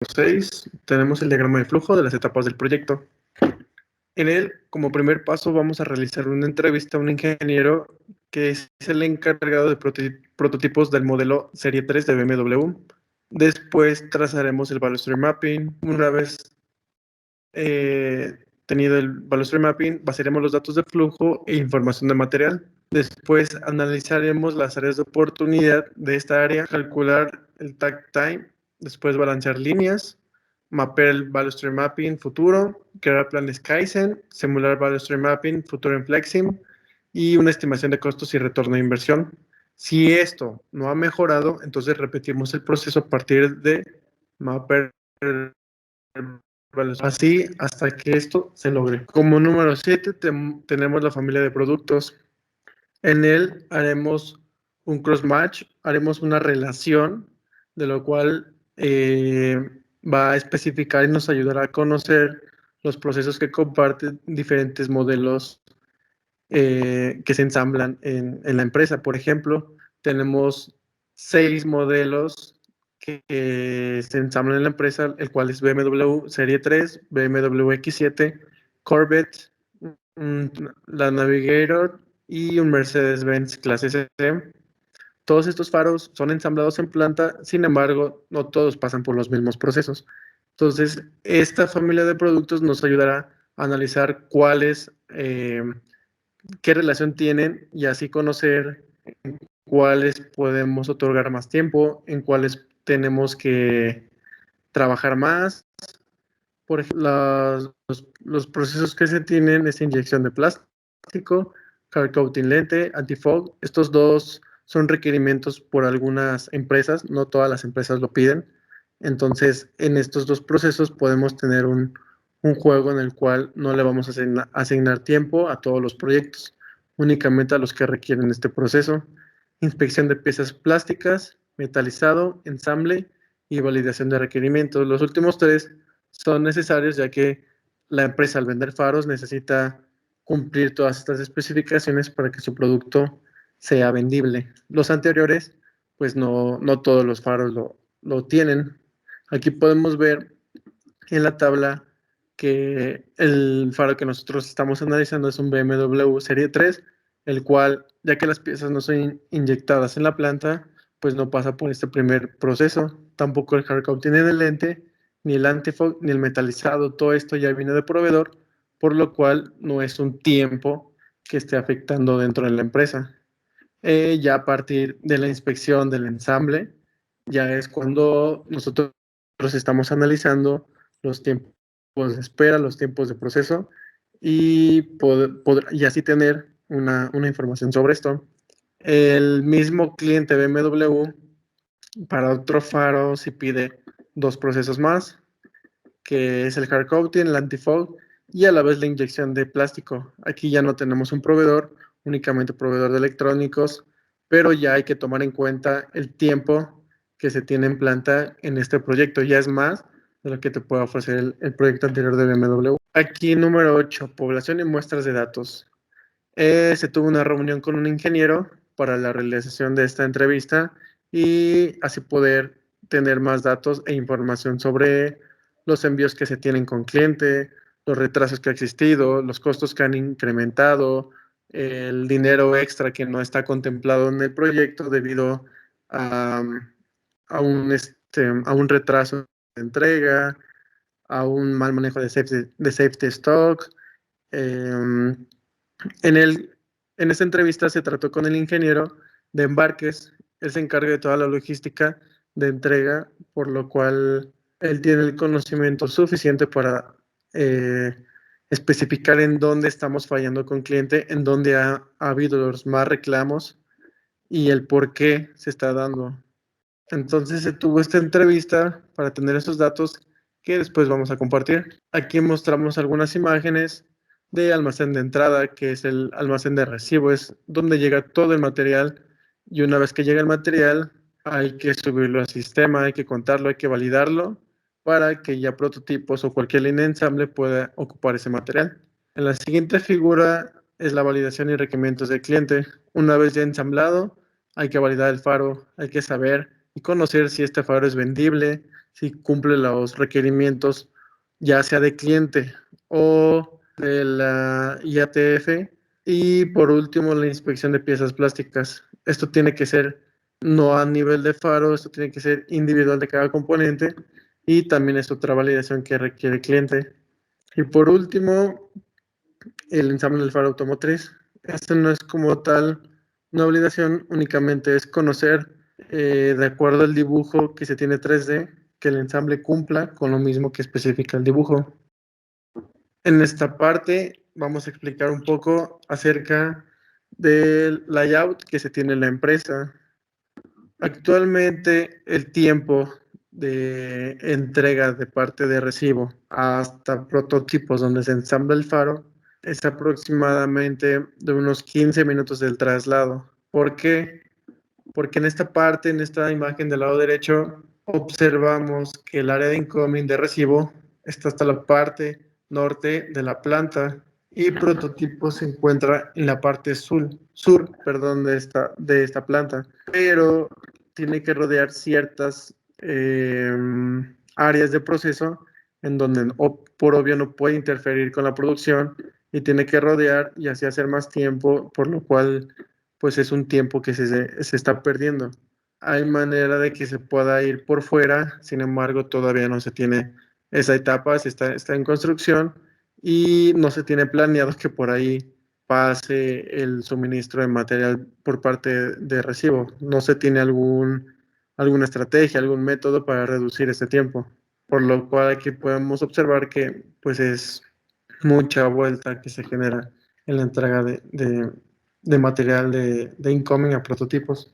6 tenemos el diagrama de flujo de las etapas del proyecto. En él, como primer paso, vamos a realizar una entrevista a un ingeniero que es el encargado de prototipos del modelo Serie 3 de BMW. Después trazaremos el Value Stream Mapping. Una vez tenido el Value Stream Mapping, basaremos los datos de flujo e información de material. Después analizaremos las áreas de oportunidad de esta área, calcular el takt time, después balancear líneas, mapear el Value Stream Mapping futuro, crear planes Kaizen, simular Value Stream Mapping futuro en Flexim y una estimación de costos y retorno de inversión. Si esto no ha mejorado, entonces repetimos el proceso a partir de mapear así hasta que esto se logre. Como número 7 tenemos la familia de productos. En él haremos un cross-match, haremos una relación, de lo cual va a especificar y nos ayudará a conocer los procesos que comparten diferentes modelos que se ensamblan en la empresa. Por ejemplo, tenemos 6 modelos que se ensamblan en la empresa, el cual es BMW Serie 3, BMW X7, Corvette, la Navigator y un Mercedes-Benz Clase S. Todos estos faros son ensamblados en planta, sin embargo, no todos pasan por los mismos procesos. Entonces, esta familia de productos nos ayudará a analizar qué relación tienen y así conocer cuáles podemos otorgar más tiempo, en cuáles tenemos que trabajar más. Por ejemplo, los procesos que se tienen es inyección de plástico, hard coating lente, anti-fog. Estos dos son requerimientos por algunas empresas, no todas las empresas lo piden. Entonces, en estos dos procesos podemos tener un juego en el cual no le vamos a asignar tiempo a todos los proyectos, únicamente a los que requieren este proceso. Inspección de piezas plásticas, metalizado, ensamble y validación de requerimientos. Los últimos tres son necesarios ya que la empresa al vender faros necesita cumplir todas estas especificaciones para que su producto sea vendible. Los anteriores, pues no todos los faros lo tienen. Aquí podemos ver en la tabla que el faro que nosotros estamos analizando es un BMW Serie 3, el cual, ya que las piezas no son inyectadas en la planta, pues no pasa por este primer proceso. Tampoco el hard coating en el lente, ni el antifog, ni el metalizado. Todo esto ya viene de proveedor, por lo cual no es un tiempo que esté afectando dentro de la empresa. Ya a partir de la inspección del ensamble, ya es cuando nosotros estamos analizando los tiempos de espera, los tiempos de proceso y así tener una información sobre esto. El mismo cliente BMW para otro faro si pide dos procesos más, que es el hard coating, el antifog y a la vez la inyección de plástico. Aquí ya no tenemos un proveedor, únicamente proveedor de electrónicos, pero ya hay que tomar en cuenta el tiempo que se tiene en planta en este proyecto. Ya es más de lo que te puede ofrecer el proyecto anterior de BMW. Aquí número 8, población y muestras de datos. Se tuvo una reunión con un ingeniero para la realización de esta entrevista y así poder tener más datos e información sobre los envíos que se tienen con cliente, los retrasos que ha existido, los costos que han incrementado, el dinero extra que no está contemplado en el proyecto debido a, a un retraso de entrega, a un mal manejo de safety stock. Eh, en, el, en esta entrevista se trató con el ingeniero de embarques. Él se encarga de toda la logística de entrega, por lo cual él tiene el conocimiento suficiente para eh, especificar en dónde estamos fallando con cliente, en dónde ha habido los más reclamos y el por qué se está dando. Entonces se tuvo esta entrevista para tener esos datos que después vamos a compartir. Aquí mostramos algunas imágenes de almacén de entrada, que es el almacén de recibo, es donde llega todo el material y una vez que llega el material hay que subirlo al sistema, hay que contarlo, hay que validarlo para que ya prototipos o cualquier línea de ensamble pueda ocupar ese material. En la siguiente figura es la validación y requerimientos del cliente. Una vez ya ensamblado, hay que validar el faro, hay que saber y conocer si este faro es vendible, si cumple los requerimientos ya sea de cliente o de la IATF. Y por último, la inspección de piezas plásticas. Esto tiene que ser no a nivel de faro, esto tiene que ser individual de cada componente y también es otra validación que requiere el cliente. Y por último, el ensamble del faro automotriz. Esto no es como tal una obligación, únicamente es conocer, de acuerdo al dibujo que se tiene 3D, que el ensamble cumpla con lo mismo que especifica el dibujo. En esta parte vamos a explicar un poco acerca del layout que se tiene en la empresa. Actualmente el tiempo de entrega de parte de recibo hasta prototipos donde se ensambla el faro es aproximadamente de unos 15 minutos del traslado. ¿Por qué? Porque en esta parte, en esta imagen del lado derecho, observamos que el área de incoming de recibo está hasta la parte norte de la planta y prototipo se encuentra en la parte sur, perdón, de esta planta, pero tiene que rodear ciertas áreas de proceso en donde por obvio no puede interferir con la producción y tiene que rodear y así hacer más tiempo, por lo cual pues es un tiempo que se está perdiendo. Hay manera de que se pueda ir por fuera, sin embargo, todavía no se tiene esa etapa, está en construcción y no se tiene planeado que por ahí pase el suministro de material por parte de recibo. No se tiene alguna estrategia, algún método para reducir este tiempo, por lo cual aquí podemos observar que pues es mucha vuelta que se genera en la entrega de material de incoming a prototipos.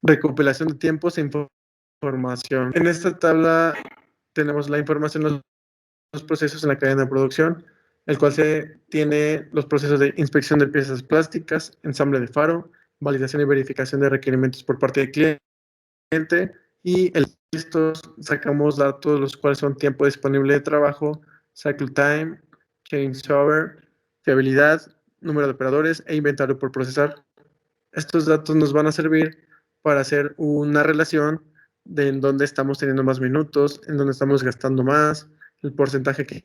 Recopilación de tiempos e información. En esta tabla tenemos la información de los procesos en la cadena de producción, el cual se tiene los procesos de inspección de piezas plásticas, ensamble de faro, validación y verificación de requerimientos por parte del cliente y estos sacamos datos los cuales son tiempo disponible de trabajo, cycle time, changeover, fiabilidad, número de operadores e inventario por procesar. Estos datos nos van a servir para hacer una relación de en dónde estamos teniendo más minutos, en dónde estamos gastando más, el porcentaje que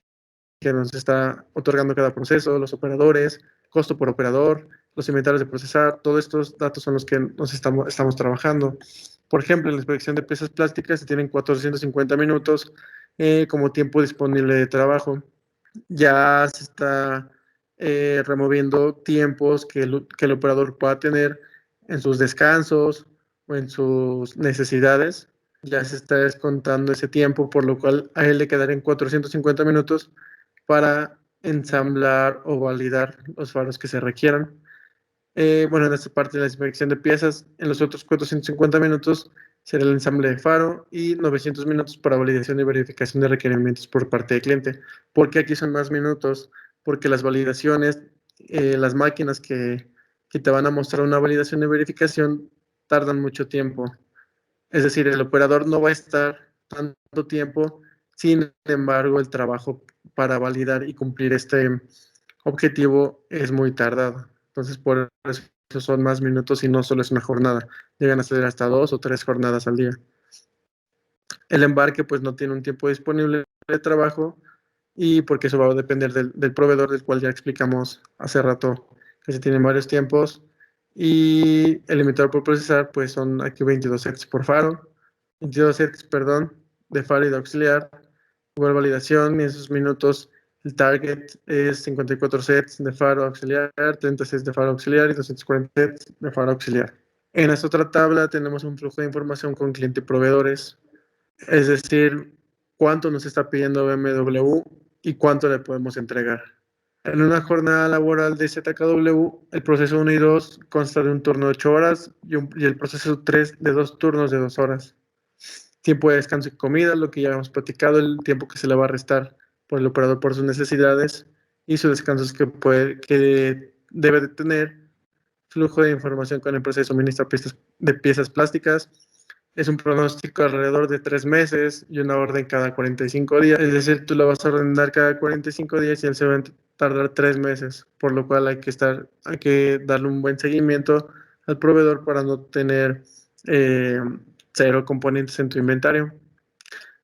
nos está otorgando cada proceso, los operadores, costo por operador, los inventarios de procesar, todos estos datos son los que estamos trabajando. Por ejemplo, en la inspección de piezas plásticas se tienen 450 minutos como tiempo disponible de trabajo. Ya se está removiendo tiempos que el operador pueda tener en sus descansos o en sus necesidades. Ya se está descontando ese tiempo, por lo cual a él le quedarían 450 minutos para ensamblar o validar los faros que se requieran. Bueno, en esta parte de la inspección de piezas, en los otros 450 minutos será el ensamble de faro y 900 minutos para validación y verificación de requerimientos por parte del cliente. ¿Por qué aquí son más minutos? Porque las validaciones, las máquinas que te van a mostrar una validación y verificación tardan mucho tiempo. Es decir, el operador no va a estar tanto tiempo, sin embargo, el trabajo para validar y cumplir este objetivo es muy tardado. Entonces, por eso son más minutos y no solo es una jornada. Llegan a ser hasta 2 o 3 jornadas al día. El embarque, pues, no tiene un tiempo disponible de trabajo y porque eso va a depender del proveedor, del cual ya explicamos hace rato que se tienen varios tiempos. Y el limitador por procesar, pues, son aquí 22 sets por faro, 22 sets, perdón, de faro y de auxiliar. Igual validación, y en esos minutos el target es 54 sets de faro auxiliar, 30 sets de faro auxiliar y 240 sets de faro auxiliar. En esta otra tabla tenemos un flujo de información con cliente y proveedores, es decir, cuánto nos está pidiendo BMW y cuánto le podemos entregar. En una jornada laboral de ZKW, el proceso 1 y 2 consta de un turno de 8 horas y el proceso 3 de 2 turnos de 2 horas. Tiempo de descanso y comida, lo que ya hemos platicado, el tiempo que se le va a restar por el operador por sus necesidades y sus descansos que debe de tener. Flujo de información con la empresa de suministro de piezas plásticas. Es un pronóstico alrededor de 3 meses y una orden cada 45 días. Es decir, tú la vas a ordenar cada 45 días y él se va a tardar 3 meses, por lo cual hay que darle un buen seguimiento al proveedor para no tener cero componentes en tu inventario.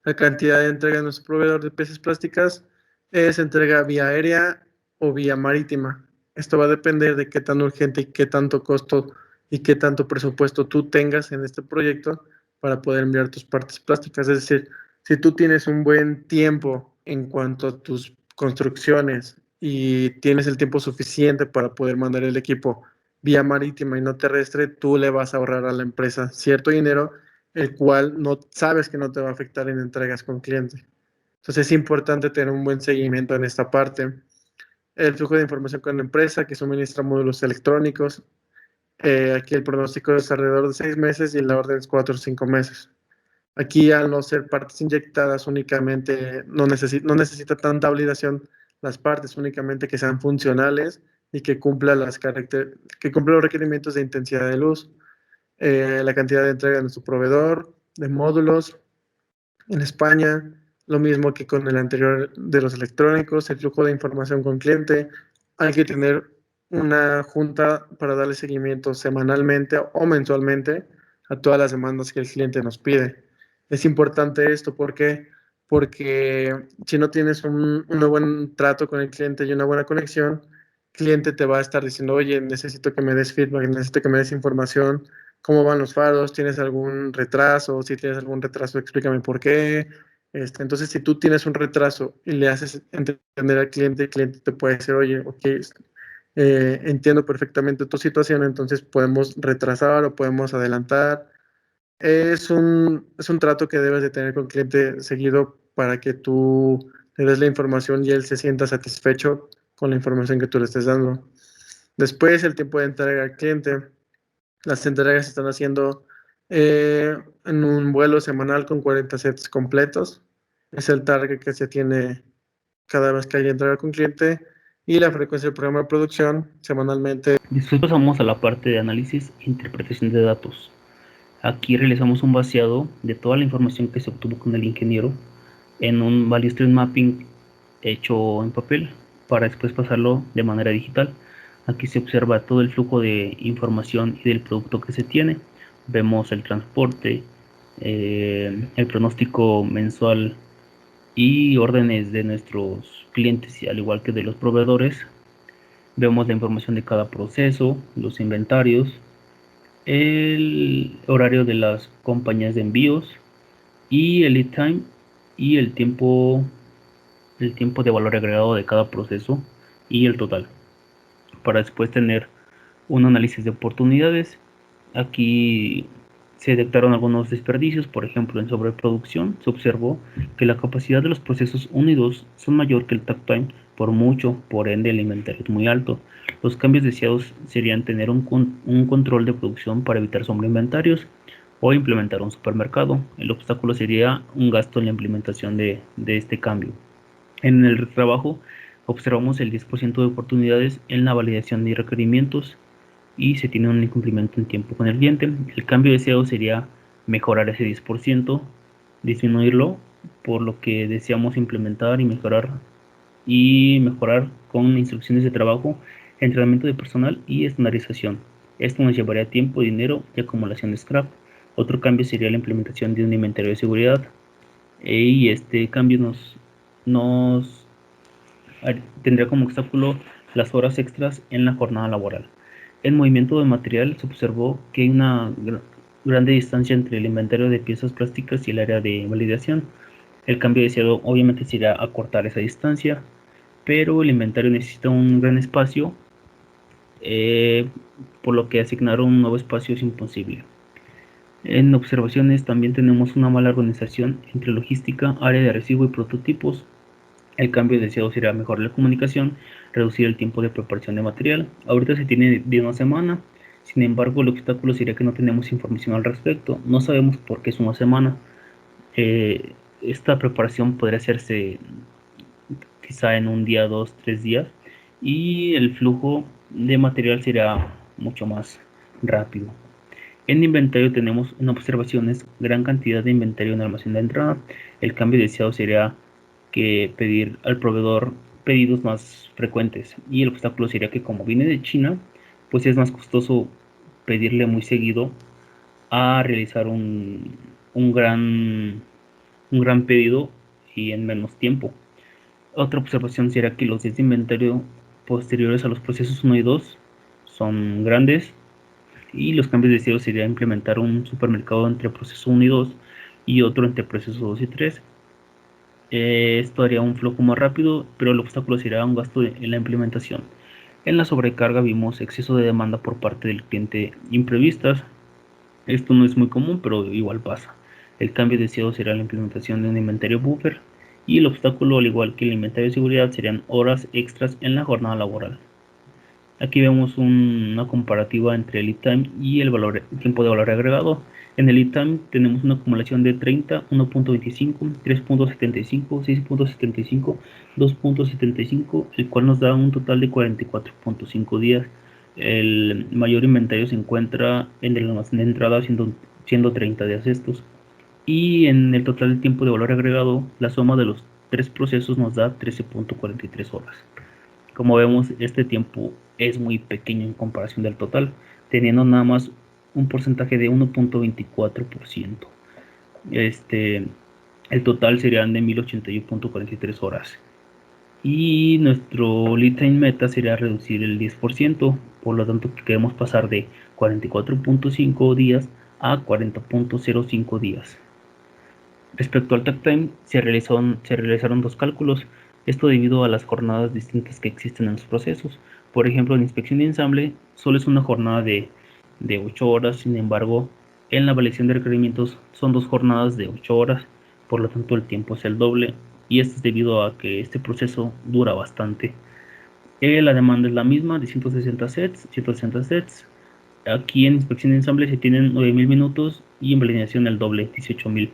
La cantidad de entrega de nuestro proveedor de piezas plásticas es entrega vía aérea o vía marítima. Esto va a depender de qué tan urgente y qué tanto costo y qué tanto presupuesto tú tengas en este proyecto para poder enviar tus partes plásticas. Es decir, si tú tienes un buen tiempo en cuanto a tus construcciones y tienes el tiempo suficiente para poder mandar el equipo vía marítima y no terrestre, tú le vas a ahorrar a la empresa cierto dinero, el cual no sabes que no te va a afectar en entregas con cliente. Entonces es importante tener un buen seguimiento en esta parte. El flujo de información con la empresa que suministra módulos electrónicos. Aquí el pronóstico es alrededor de 6 meses y la orden es 4 o 5 meses. Aquí, al no ser partes inyectadas, únicamente no necesita tanta validación las partes, únicamente que sean funcionales y que cumplan los requerimientos de intensidad de luz, la cantidad de entrega de nuestro proveedor, de módulos. En España, lo mismo que con el anterior de los electrónicos, el flujo de información con cliente. Hay que tener una junta para darle seguimiento semanalmente o mensualmente a todas las demandas que el cliente nos pide. Es importante esto porque si no tienes un buen trato con el cliente y una buena conexión, el cliente te va a estar diciendo, oye, necesito que me des feedback, necesito que me des información, cómo van los faros, tienes algún retraso, si tienes algún retraso, explícame por qué. Entonces, si tú tienes un retraso y le haces entender al cliente, el cliente te puede decir, oye, ok, entiendo perfectamente tu situación, entonces podemos retrasar o podemos adelantar. Es un trato que debes de tener con el cliente seguido para que tú le des la información y él se sienta satisfecho con la información que tú le estés dando. Después, el tiempo de entrega al cliente. Las entregas se están haciendo en un vuelo semanal con 40 sets completos. Es el target que se tiene cada vez que hay entrega con cliente. Y la frecuencia del programa de producción semanalmente. Después pasamos a la parte de análisis e interpretación de datos. Aquí realizamos un vaciado de toda la información que se obtuvo con el ingeniero en un value stream mapping hecho en papel para después pasarlo de manera digital. Aquí se observa todo el flujo de información y del producto que se tiene. Vemos el transporte, el pronóstico mensual y órdenes de nuestros clientes, al igual que de los proveedores. Vemos la información de cada proceso, los inventarios, el horario de las compañías de envíos y el lead time y el tiempo de valor agregado de cada proceso y el total, para después tener un análisis de oportunidades. Aquí se detectaron algunos desperdicios, por ejemplo, en sobreproducción se observó que la capacidad de los procesos 1 y 2 son mayor que el takt time por mucho, por ende el inventario es muy alto. Los cambios deseados serían tener un control de producción para evitar sobreinventarios o implementar un supermercado. El obstáculo sería un gasto en la implementación de este cambio. En el trabajo observamos el 10% de oportunidades en la validación de requerimientos y se tiene un incumplimiento en tiempo con el cliente. El cambio deseado sería mejorar ese 10%, disminuirlo por lo que deseamos implementar y mejorar con instrucciones de trabajo, entrenamiento de personal y estandarización. Esto nos llevaría tiempo, dinero y acumulación de scrap. Otro cambio sería la implementación de un inventario de seguridad y este cambio nos tendría como obstáculo las horas extras en la jornada laboral. En movimiento de material se observó que hay una grande distancia entre el inventario de piezas plásticas y el área de validación. El cambio deseado obviamente sería acortar esa distancia, pero el inventario necesita un gran espacio, por lo que asignar un nuevo espacio es imposible. En observaciones también tenemos una mala organización entre logística, área de recibo y prototipos. El cambio deseado sería mejorar la comunicación, reducir el tiempo de preparación de material. Ahorita se tiene de una semana, sin embargo el obstáculo sería que no tenemos información al respecto. No sabemos por qué es una semana. Esta preparación podría hacerse quizá en un día, 2, 3 días, y el flujo de material será mucho más rápido. En inventario tenemos en observaciones gran cantidad de inventario en almacén de entrada. El cambio deseado sería que pedir al proveedor pedidos más frecuentes, y el obstáculo sería que como viene de China, pues es más costoso pedirle muy seguido a realizar un gran un gran pedido y en menos tiempo. Otra observación sería que los días de inventario posteriores a los procesos 1 y 2 son grandes, y los cambios de estilo sería implementar un supermercado entre proceso 1 y 2 y otro entre proceso 2 y 3. Esto haría un flujo más rápido, pero el obstáculo sería un gasto en la implementación. En la sobrecarga vimos exceso de demanda por parte del cliente imprevistas. Esto no es muy común, pero igual pasa. El cambio deseado será la implementación de un inventario buffer, y el obstáculo, al igual que el inventario de seguridad, serían horas extras en la jornada laboral. Aquí vemos una comparativa entre el lead time y el tiempo de valor agregado. En el lead time tenemos una acumulación de 30, 1.25, 3.75, 6.75, 2.75, el cual nos da un total de 44.5 días. El mayor inventario se encuentra en el almacén de entrada, siendo 30 días estos. Y en el total de tiempo de valor agregado, la suma de los tres procesos nos da 13.43 horas. Como vemos, este tiempo es muy pequeño en comparación del total, teniendo nada más un porcentaje de 1.24%. El total serían de 1081.43 horas. Y nuestro lead time meta sería reducir el 10%, por lo tanto queremos pasar de 44.5 días a 40.05 días. Respecto al takt time, se realizaron dos cálculos, esto debido a las jornadas distintas que existen en los procesos. Por ejemplo, en inspección y ensamble solo es una jornada de 8 horas, sin embargo, en la validación de requerimientos son dos jornadas de 8 horas, por lo tanto el tiempo es el doble, y esto es debido a que este proceso dura bastante. La demanda es la misma, de 160 sets, 160 sets. Aquí en inspección y ensamble se tienen 9.000 minutos y en validación el doble, 18.000.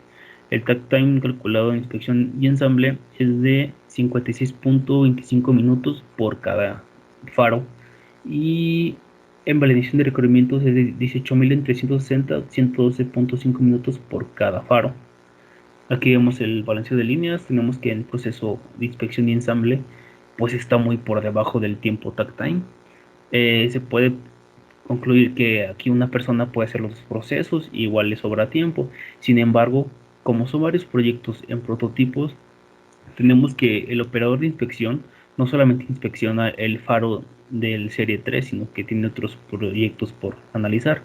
El takt time calculado en inspección y ensamble es de 56.25 minutos por cada faro, y en validación de requerimientos es de 18.000 en 360, 112.5 minutos por cada faro. Aquí vemos el balanceo de líneas. Tenemos que el proceso de inspección y ensamble pues está muy por debajo del tiempo takt time. Se puede concluir que aquí una persona puede hacer los procesos, igual le sobra tiempo. Sin embargo, como son varios proyectos en prototipos, tenemos que el operador de inspección no solamente inspecciona el faro del serie 3, sino que tiene otros proyectos por analizar.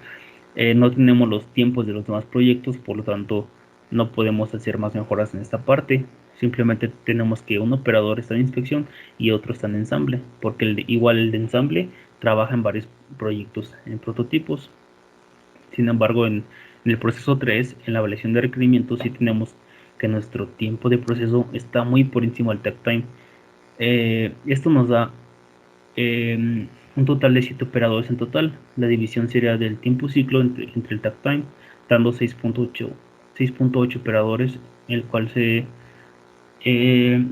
No tenemos los tiempos de los demás proyectos, por lo tanto no podemos hacer más mejoras en esta parte. Simplemente tenemos que un operador está en inspección y otro está en ensamble, porque igual el de ensamble trabaja en varios proyectos en prototipos. Sin embargo, en el proceso 3, en la evaluación de requerimientos, sí tenemos que nuestro tiempo de proceso está muy por encima del takt time. Esto nos da un total de 7 operadores en total. La división sería del tiempo ciclo entre el takt time, dando 6.8 operadores, el cual se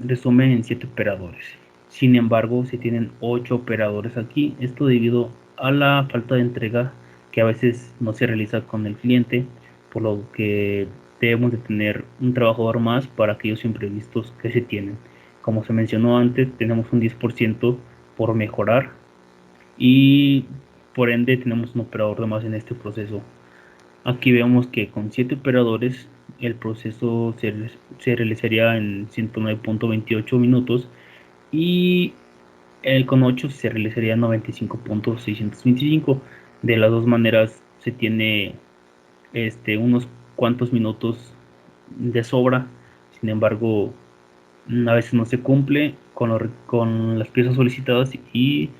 resume en 7 operadores. Sin embargo, se tienen 8 operadores aquí, esto debido a la falta de entrega que a veces no se realiza con el cliente, por lo que debemos de tener un trabajador más para aquellos imprevistos que se tienen. Como se mencionó antes, tenemos un 10% por mejorar, y por ende tenemos un operador de más en este proceso. Aquí vemos que con 7 operadores el proceso se realizaría en 109.28 minutos, y el con 8 se realizaría en 95.625. De las dos maneras se tiene unos cuantos minutos de sobra. Sin embargo, a veces no se cumple con las piezas solicitadas y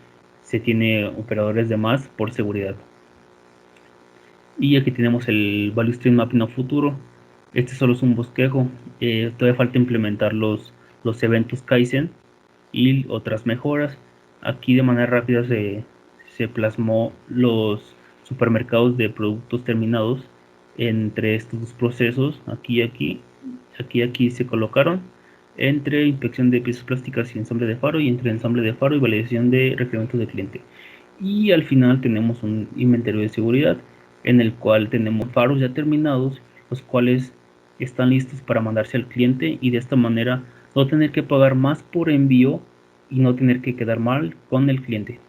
se tiene operadores de más por seguridad. Y aquí tenemos el Value Stream Mapping a futuro. Este solo es un bosquejo. Todavía falta implementar los eventos Kaizen y otras mejoras. Aquí de manera rápida se plasmó los supermercados de productos terminados entre estos dos procesos. Aquí se colocaron entre inspección de piezas plásticas y ensamble de faro, y entre ensamble de faro y validación de requerimientos del cliente. Y al final tenemos un inventario de seguridad en el cual tenemos faros ya terminados, los cuales están listos para mandarse al cliente, y de esta manera no tener que pagar más por envío y no tener que quedar mal con el cliente.